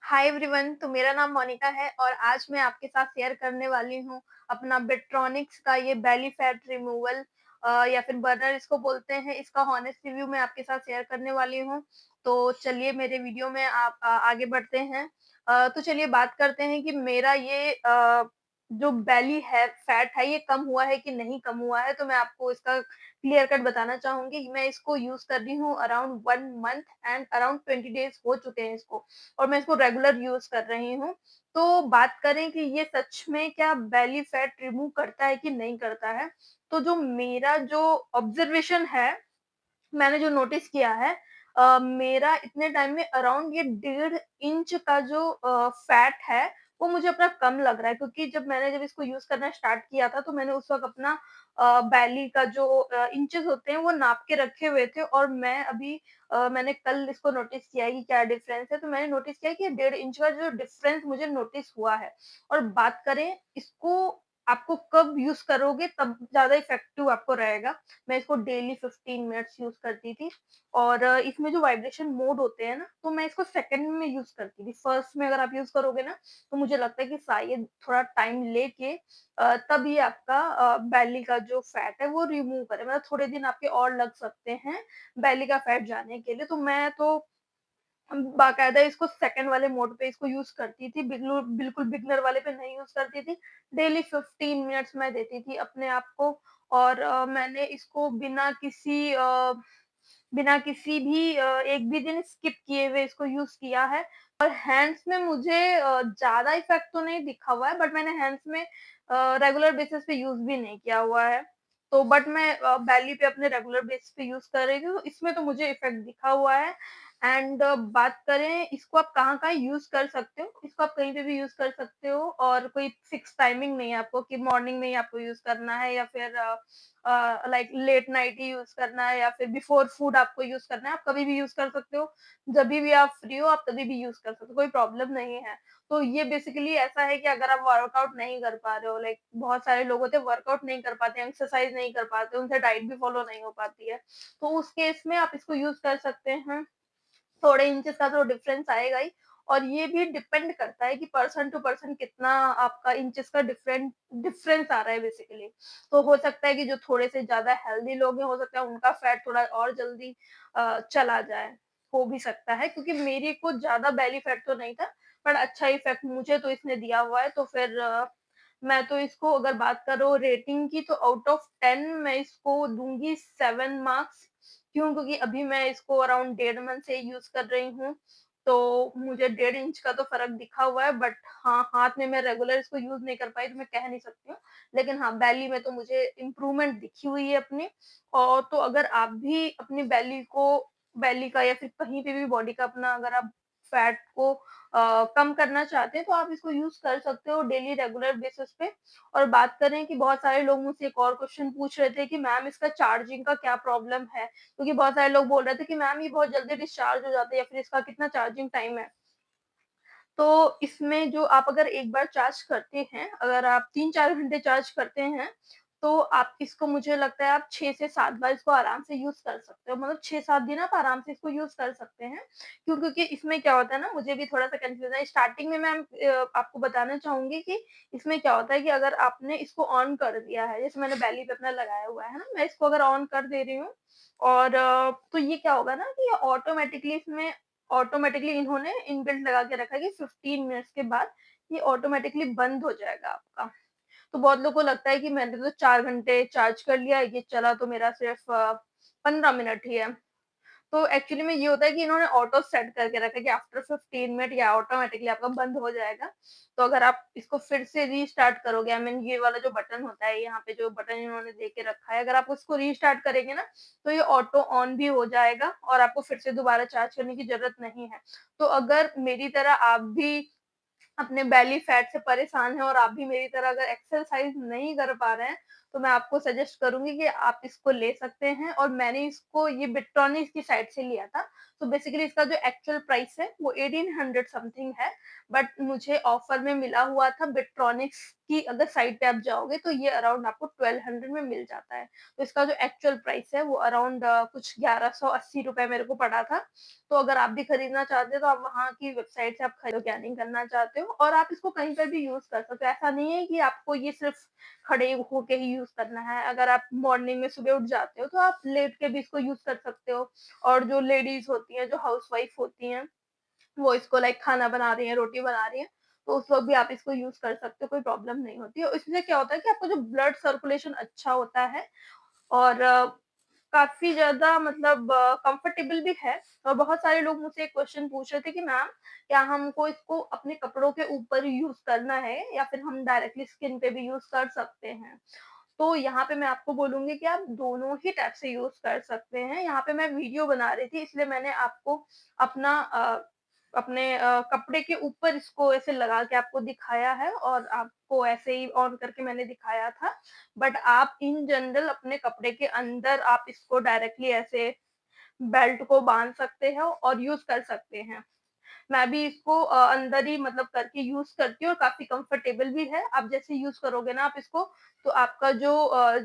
Hi everyone, तो मेरा नाम मोनिका है और आज मैं आपके साथ शेयर करने वाली हूँ अपना बिट्रॉनिक्स का ये बेली फैट रिमूवल या फिर बर्नर इसको बोलते हैं। इसका हॉनेस्ट रिव्यू मैं आपके साथ शेयर करने वाली हूँ। तो चलिए मेरे वीडियो में आप आगे बढ़ते हैं। तो चलिए बात करते हैं कि मेरा ये जो बेली है फैट है ये कम हुआ है कि नहीं कम हुआ है। तो मैं आपको इसका क्लियर कट बताना चाहूंगी। मैं इसको यूज कर रही हूँ around 1 month and around 20 days हो चुके हैं इसको, और मैं इसको रेगुलर यूज कर रही हूँ। तो बात करें कि ये सच में क्या बेली फैट रिमूव करता है कि नहीं करता है, तो जो मेरा जो ऑब्जर्वेशन है, मैंने जो नोटिस किया है, मेरा इतने टाइम में अराउंड ये 1.5 इंच का जो फैट है, वो मुझे अपना कम लग रहा है। क्योंकि जब इसको यूज़ करना स्टार्ट किया था, तो मैंने उस वक़्त अपना बैली का जो इंचेज़ होते हैं, वो नाप के रखे हुए थे, और मैंने कल इसको नोटिस किया है कि क्या डिफरेंस है। तो मैंने नोटिस किया कि 1.5 इंच का जो डिफरेंस मुझे नोटिस हुआ है। और बात करें इसको आपको कब यूज़ करोगे तब ज़्यादा इफेक्टिव आपको रहेगा। मैं इसको डेली 15 मिनट्स यूज़ करती थी, और इसमें जो वाइब्रेशन मोड होते हैं ना, तो मैं इसको सेकंड में यूज़ करती थी। फर्स्ट में अगर आप यूज़ करोगे ना, तो मुझे लगता है कि शायद थोड़ा टाइम लेके तब ये आपका बेली का जो फैट है वो रिमूव करे। मतलब थोड़े दिन आपके और लग सकते हैं बेली का फैट जाने के लिए। तो मैं तो बाकायदा इसको सेकंड वाले मोड पे इसको यूज़ करती थी, बिल्कुल बिगिनर वाले पे नहीं यूज़ करती थी। डेली 15 मिनट्स मैं देती थी अपने आप को, और मैंने इसको बिना किसी भी 1 भी दिन स्किप किए हुए इसको यूज़ किया है। और हैंड्स में मुझे ज़्यादा इफ़ेक्ट तो नहीं दिखा हुआ है, बट मैंने हैंड्स में रेगुलर बेसिस पे यूज़ भी नहीं किया हुआ है। तो बट मैं बेली पे अपने रेगुलर बेसिस पे यूज़ कर रही थी, तो इसमें तो मुझे इफ़ेक्ट दिखा हुआ है। एंड बात करें इसको आप कहाँ-कहाँ यूज़ कर सकते हो, इसको आप कहीं पे भी यूज़ कर सकते हो, और कोई फिक्स टाइमिंग नहीं है आपको कि मॉर्निंग में ही आपको यूज़ करना है, या फिर लाइक लेट नाइट ही यूज़ करना है, या फिर बिफोर फूड आपको यूज़ करना है। आप कभी भी यूज़ कर सकते हो, जभी भी आप फ्री हो आप तभी भी यूज़ कर सकते हो, कोई प्रॉब्लम नहीं है। तो ये बेसिकली ऐसा है कि अगर आप वर्कआउट नहीं कर पा रहे हो, लाइक बहुत सारे लोग होते हैं वर्कआउट नहीं कर पाते हैं, एक्सरसाइज नहीं कर पाते, उनसे डाइट भी फॉलो नहीं हो पाती है, तो उस केस में आप इसको यूज़ कर सकते हैं। थोड़े इंचेस का तो डिफरेंस आएगा ही, और ये भी डिपेंड करता है कि पर्सन टू पर्सन कितना आपका इंचेस का डिफरेंस आ रहा है बेसिकली। तो हो सकता है कि जो थोड़े से ज़्यादा हेल्दी लोग हैं, हो सकता है उनका फैट थोड़ा और जल्दी चला जाए, हो भी सकता है। क्योंकि मेरे को ज़्यादा बेली फैट तो नहीं था, पर अच्छा इफेक्ट मुझे तो इसने दिया हुआ है। तो फिर मैं तो इसको अगर बात करो रेटिंग की, तो आउट ऑफ 10 मैं इसको दूँगी 7 मार्क्स। क्यों? क्योंकि अभी मैं इसको अराउंड 1.5 मंथ से यूज़ कर रही हूँ, तो मुझे 1.5 इंच का तो फ़र्क दिखा हुआ है। बट हाँ, हाथ में मैं रेगुलर इसको यूज़ नहीं कर पाई, तो मैं कह नहीं सकती हूँ। लेकिन हाँ, बेली में तो मुझे इम्प्रूवमेंट दिखी हुई है अपनी। और तो अगर आप भी अपनी बेली का या फिर कहीं पे भी बॉडी का अपना अगर आप फैट को कम करना चाहते हैं, तो आप इसको यूज़ कर सकते हो डेली रेगुलर बेसिस पे। और बात करें कि बहुत सारे लोग मुझसे एक और क्वेश्चन पूछ रहे थे कि मैम इसका चार्जिंग का क्या प्रॉब्लम है? क्योंकि बहुत सारे लोग बोल रहे थे कि मैम ये बहुत जल्दी डिस्चार्ज हो जाता है, या फिर इसका कितना चार्जिंग टाइम है? तो इसमें जो आप अगर एक बार चार्ज करते हैं, अगर आप 3-4 घंटे चार्ज करते हैं, तो आप इसको मुझे लगता है आप 6 से 7 बार इसको आराम से यूज़ कर सकते हो। मतलब 6-7 दिन आप आराम से इसको यूज़ कर सकते हैं। क्योंकि इसमें क्या होता है ना, मुझे भी थोड़ा-सा कन्फ्यूज़न है। स्टार्टिंग में मैं आपको बताना चाहूँगी कि इसमें क्या होता है कि अगर आपने इसको ऑन कर दिया है, जैसे मैंने बेली पे अपना लगाया हुआ है ना, मैं इसको अगर ऑन कर दे रही हूँ, और तो ये क्या होगा ना कि ये ऑटोमैटिकली इन्होंने इनबिल्ट लगा के रखा है कि 15 मिनट्स के बाद ये ऑटोमैटिकली बंद हो जाएगा आपका। तो बहुत लोगों को लगता है कि मैंने तो 4 घंटे चार्ज कर लिया, ये चला तो मेरा सिर्फ 15 मिनट ही है। तो एक्चुअली में ये होता है कि इन्होंने ऑटो सेट करके रखा है कि आफ्टर 15 मिनट या ऑटोमैटिकली आपका बंद हो जाएगा। तो अगर आप इसको फिर से रीस्टार्ट करोगे, आई मीन ये वाला जो बटन होता है, यहाँ पे जो बटन इन्होंने दे के रखा है, अगर आप उसको रीस्टार्ट करेंगे ना, तो ये ऑटो ऑन भी हो जाएगा, और आपको फिर से दोबारा चार्ज करने की ज़रूरत नहीं है। तो अगर मेरी तरह आप भी अपने बेली फैट से परेशान हैं, और आप भी मेरी तरह अगर एक्सरसाइज नहीं कर पा रहे हैं, तो मैं आपको सजेस्ट करूँगी कि आप इसको ले सकते हैं और मैंने इसको ये बिट्रॉनिक्स की साइट से लिया था। तो बेसिकली इसका जो एक्चुअल प्राइस है वो 1800 समथिंग है, बट मुझे ऑफर में मिला हुआ था बिट्रॉनिक्स की अगर साइट पे आप जाओगे तो ये अराउंड आपको 1200 में मिल जाता है। तो इसका जो एक्चुअल प्राइस है वो अराउंड कुछ 1180 रुपए मेरे को पड़ा था। तो अगर आप भी खरीदना चाहते हो तो आप वहाँ की वेबसाइट से आप खरीदो, क्या नहीं करना चाहते हो, और आप इसको कहीं पर भी यूज़ कर सकते हो। ऐसा नहीं है कि आपको ये सिर्फ खड़े होके ही यूज़ करना है। अगर आप मॉर्निंग में सुबह उठ जाते हो तो आप लेट के भी इसको यूज़ कर सकते हो। और जो लेडीज़ होती हैं, जो हाउसवाइफ होती हैं, वो इसको लाइक खाना बना रही हैं, रोटी बना रही हैं, तो उस वक़्त भी आप इसको यूज़ कर सकते हो, कोई प्रॉब्लम नहीं होती है। और इससे क्या होता है कि आपका जो ब्लड सर्कुलेशन अच्छा होता है और काफ़ी ज़्यादा मतलब कंफर्टेबल भी है। और बहुत सारे लोग मुझसे एक क्वेश्चन पूछ रहे थे कि मैम, क्या हमको इसको अपने कपड़ों के ऊपर यूज़ करना है या फिर हम डायरेक्टली स्किन पे भी यूज़ कर सकते हैं? तो यहाँ पे मैं आपको बोलूँगी कि आप दोनों ही टाइप से यूज़ कर सकते हैं। यहाँ पे मैं वीडियो बना रही थी, इसलिए मैंने आपको अपना अपने कपड़े के ऊपर इसको ऐसे लगा के आपको दिखाया है और आपको ऐसे ही ऑन करके मैंने दिखाया था। बट आप इन जनरल अपने कपड़े के अंदर आप इसको डायरेक्टली ऐसे बेल्ट को बाँध सकते हो और यूज़ कर सकते हैं। मैं भी इसको अंदर ही मतलब करके यूज़ करती हूँ और काफ़ी कंफर्टेबल भी है। आप जैसे यूज़ करोगे ना आप इसको, तो आपका जो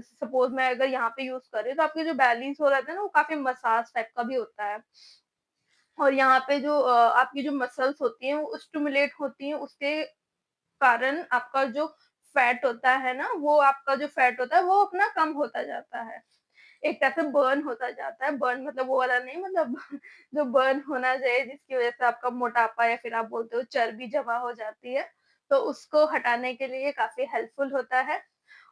सपोज़ मैं अगर यहाँ पे यूज़ कर रही हूँ, तो आपके जो बेलीज़ हो रहते हैं ना, वो काफ़ी मसाज टाइप का भी होता है। और यहाँ पे जो आपकी जो मसल्स होती हैं, वो स्टिमुलेट होती हैं, उसके कारण आपका जो फैट होता है ना, वो आपका जो फैट होता है, वो अपना कम होता जाता है। एक तरह से बर्न होता जाता है, बर्न मतलब वो वाला नहीं, मतलब जो बर्न होना चाहिए जिसकी वज़ह से आपका मोटापा या फिर आप बोलते हो चर्बी जमा हो जाती है, तो उसको हटाने के लिए काफ़ी हेल्पफुल होता है।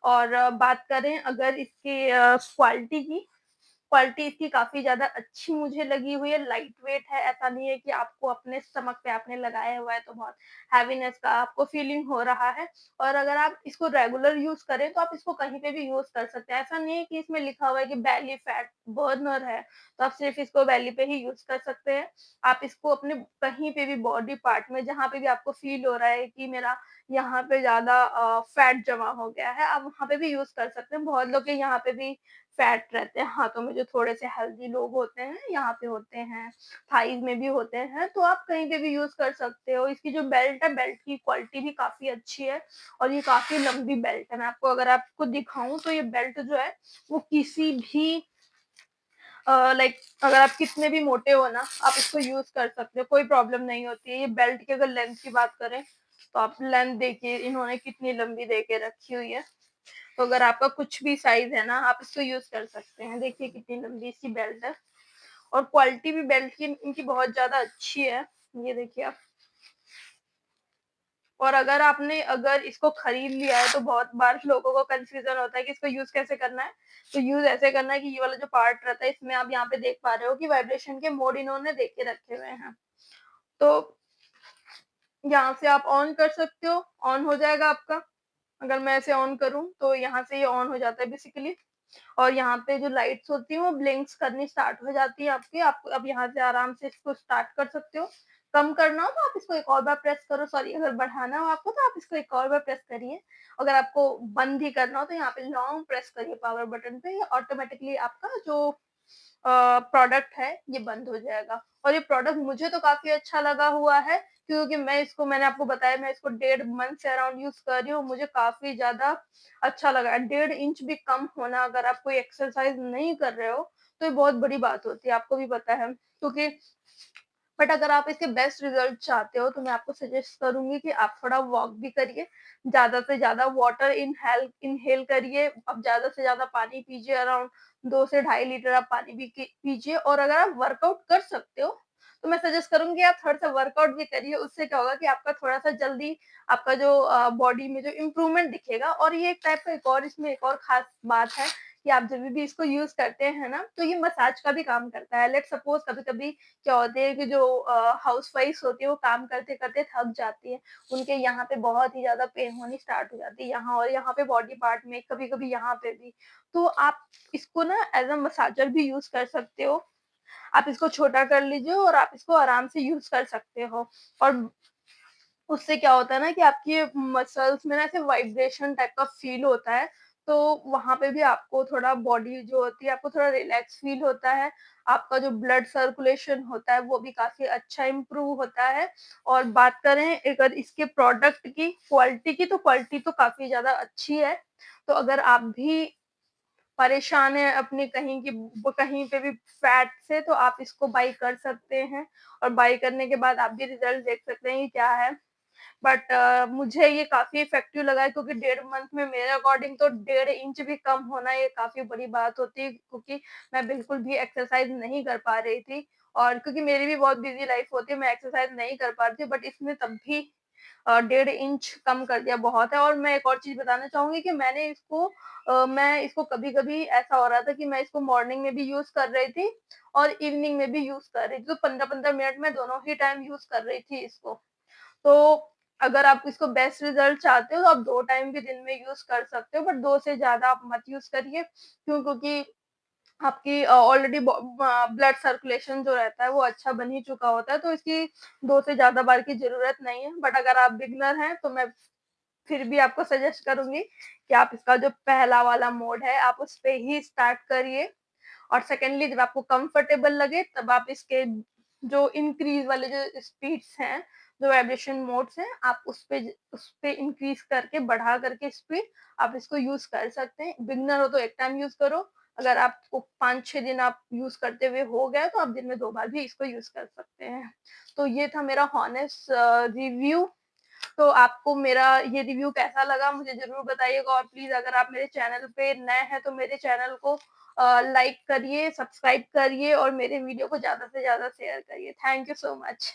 और बात करें अगर इसकी क्वालिटी की, क्वालिटी इसकी काफ़ी ज़्यादा अच्छी मुझे लगी हुई है, लाइट वेट है, ऐसा नहीं है कि आपको अपने स्टमक पे आपने लगाया हुआ है तो बहुत हैवीनेस का आपको फीलिंग हो रहा है। और अगर आप इसको रेगुलर यूज़ करें तो आप इसको कहीं पे भी यूज़ कर सकते हैं। ऐसा नहीं है कि इसमें लिखा हुआ है कि बेली फैट बर्नर है, तो आप सिर्फ़ इसको बेली पे ही यूज़ कर सकते हैं। आप इसको अपने कहीं पे भी बॉडी पार्ट में जहाँ पे भी आपको फ़ील हो रहा है कि मेरा यहाँ पे ज़्यादा फैट जमा हो गया है, आप वहाँ पे भी यूज़ कर सकते हैं। बहुत लोग के यहाँ पे भी फैट रहते हैं हाथों में, जो थोड़े से हेल्दी लोग होते हैं, यहाँ पे होते हैं, थाइज़ में भी होते हैं, तो आप कहीं पे भी यूज़ कर सकते हो। इसकी जो बेल्ट है, बेल्ट की क्वालिटी भी काफ़ी अच्छी है और ये काफ़ी लंबी बेल्ट है। मैं आपको अगर आपको दिखाऊँ तो ये बेल्ट जो है, वो किसी भी लाइक अगर आप कितने भी मोटे हो ना, आप इसको यूज़ कर सकते हो, कोई प्रॉब्लम नहीं होती है। ये बेल्ट की अगर लेंथ की बात करें, तो आप लेंथ देखिए इन्होंने कितनी लंबी दे के रखी हुई है। तो अगर आपका कुछ भी साइज़ है ना, आप इसको यूज़ कर सकते हैं। देखिए कितनी लंबी इसकी बेल्ट है और क्वालिटी भी बेल्ट की इनकी बहुत ज़्यादा अच्छी है। ये देखिए आप। और अगर इसको खरीद लिया है तो बहुत बार लोगों को कन्फ्यूज़न होता है कि इसको यूज़ कैसे करना है। तो यूज़ ऐसे करना है कि ये वाला जो पार्ट रहता है, इसमें आप यहाँ पे देख पा रहे हो कि वाइब्रेशन के मोड इन्होंने दे के रखे हुए हैं। तो यहाँ से आप ऑन कर सकते हो, ऑन हो जाएगा आपका। अगर मैं ऐसे ऑन करूँ तो यहाँ से ये ऑन हो जाता है बेसिकली। और यहाँ पे जो लाइट्स होती हैं वो ब्लिंक्स करनी स्टार्ट हो जाती है आपकी। आप अब यहाँ से आराम से इसको स्टार्ट कर सकते हो। कम करना हो तो आप इसको एक और बार प्रेस करो, सॉरी अगर बढ़ाना हो आपको तो आप इसको एक और बार प्रेस करिए। अगर आपको बंद भी करना हो तो यहाँ पे लॉन्ग प्रेस करिए पावर बटन पे, ये ऑटोमेटिकली आपका जो प्रोडक्ट है ये बंद हो जाएगा। और ये प्रोडक्ट मुझे तो काफ़ी अच्छा लगा हुआ है, क्योंकि मैंने आपको बताया मैं इसको 1.5 मंथ से अराउंड यूज़ कर रही हूँ, मुझे काफ़ी ज़्यादा अच्छा लगा है। 1.5 इंच भी कम होना, अगर आप कोई एक्सरसाइज़ नहीं कर रहे हो, तो ये बहुत बड़ी बात होती है, आपको भी पता है। क्योंकि बट अगर आप इसके बेस्ट रिज़ल्ट चाहते हो तो मैं आपको सजेस्ट करूँगी कि आप थोड़ा वॉक भी करिए, ज़्यादा से ज़्यादा वाटर इन्हेल करिए, अब ज़्यादा से ज़्यादा पानी पीजिए, अराउंड 2 से ढाई लीटर आप पानी भी पीजिए। और अगर आप वर्कआउट कर सकते हो, तो मैं सजेस्ट करूँगी आप थोड़ा-सा वर्कआउट भी करिए, उससे क्या होगा कि आपका थोड़ा-सा जल्दी आपका जो बॉडी में जो इम्प्रूवमेंट दिखेगा। और ये एक टाइप का इसमें एक और ख़ास बात है कि आप जभी भी इसको यूज़ करते हैं ना, तो ये मसाज का भी काम करता है। लेट्स सपोज़ कभी-कभी क्या होती है कि जो हाउसवाइफ्स होती है वो काम करते-करते थक जाती है। उनके यहाँ पे बहुत ही ज़्यादा पेन होनी स्टार्ट हो जाती है, यहाँ और यहाँ पे बॉडी पार्ट में, कभी-कभी यहाँ पे भी। तो आप इसको ना एज़ अ मसाजर भी यूज़ कर सकते हो। आप इसको छोटा कर लीजिए और आप इसको आराम से यूज़ कर सकते हो। और उससे क्या होता है ना कि आपकी मसल्स में ना ऐसे वाइब्रेशन टाइप का फ़ील होता है, तो वहाँ पे भी आपको थोड़ा बॉडी जो होती है, आपको थोड़ा रिलैक्स फ़ील होता है। आपका जो ब्लड सर्कुलेशन होता है, वो भी काफ़ी अच्छा इम्प्रूव होता है। और बात करें अगर इसके प्रोडक्ट की क्वालिटी की, तो क्वालिटी तो काफ़ी ज़्यादा अच्छी है। तो अगर आप भी परेशान हैं अपनी कहीं पे भी फैट से, तो आप इसको बाय कर सकते हैं और बाय करने के बाद आप भी रिज़ल्ट देख सकते हैं कि क्या है। बट मुझे ये काफ़ी इफ़ेक्टिव लगा है, क्योंकि डेढ़ मंथ में मेरे अकॉर्डिंग तो 1.5 इंच भी कम होना ये काफ़ी बड़ी बात होती है, क्योंकि मैं बिल्कुल भी एक्सरसाइज़ नहीं कर पा रही थी। और क्योंकि मेरी भी बहुत बिज़ी लाइफ़ होती है, मैं एक्सरसाइज़ नहीं कर पाती हूँ, बट इसने तब भी 1.5 इंच कम कर दिया, बहुत है। और मैं एक और चीज़ बताना चाहूँगी कि मैं इसको कभी-कभी ऐसा हो रहा था कि मैं इसको मॉर्निंग में भी यूज़ कर रही थी और इवनिंग में भी यूज़ कर रही थी। तो 15-15 मिनट में दोनों ही टाइम यूज़ कर रही थी इसको। तो अगर आप इसको बेस्ट रिज़ल्ट चाहते हो, तो आप 2 टाइम भी दिन में यूज़ कर सकते हो, बट 2 से ज़्यादा आप मत यूज़ करिए। क्योंकि आपकी ऑलरेडी ब्लड सर्कुलेशन जो रहता है वो अच्छा बन ही चुका होता है, तो इसकी 2 से ज़्यादा बार की ज़रूरत नहीं है। बट अगर आप बिगिनर हैं, तो मैं फिर भी आपको सजेस्ट करूँगी कि आप इसका जो पहला वाला मोड है, आप उसपे ही स्टार्ट करिए। और सेकेंडली जब आपको कंफर्टेबल लगे, तब आप इसके जो इंक्रीज़ वाले जो स्पीड्स हैं, जो वाइब्रेशन मोड्स हैं, आप उसपे इंक्रीज़ करके, बढ़ा करके स्पीड आप इसको यूज़ कर सकते हैं। बिगिनर हो तो 1 टाइम यूज़ करो, अगर आपको 5-6 दिन आप यूज़ करते हुए हो गए, तो आप दिन में 2 बार भी इसको यूज़ कर सकते हैं। तो ये था मेरा हॉनेस्ट रिव्यू। तो आपको मेरा ये रिव्यू कैसा लगा मुझे ज़रूर बताइएगा, और प्लीज़ अगर आप मेरे चैनल पे नए हैं, तो मेरे चैनल को लाइक करिए, सब्सक्राइब करिए और मेरे वीडियो को ज़्यादा से ज़्यादा शेयर करिए। Thank you so much.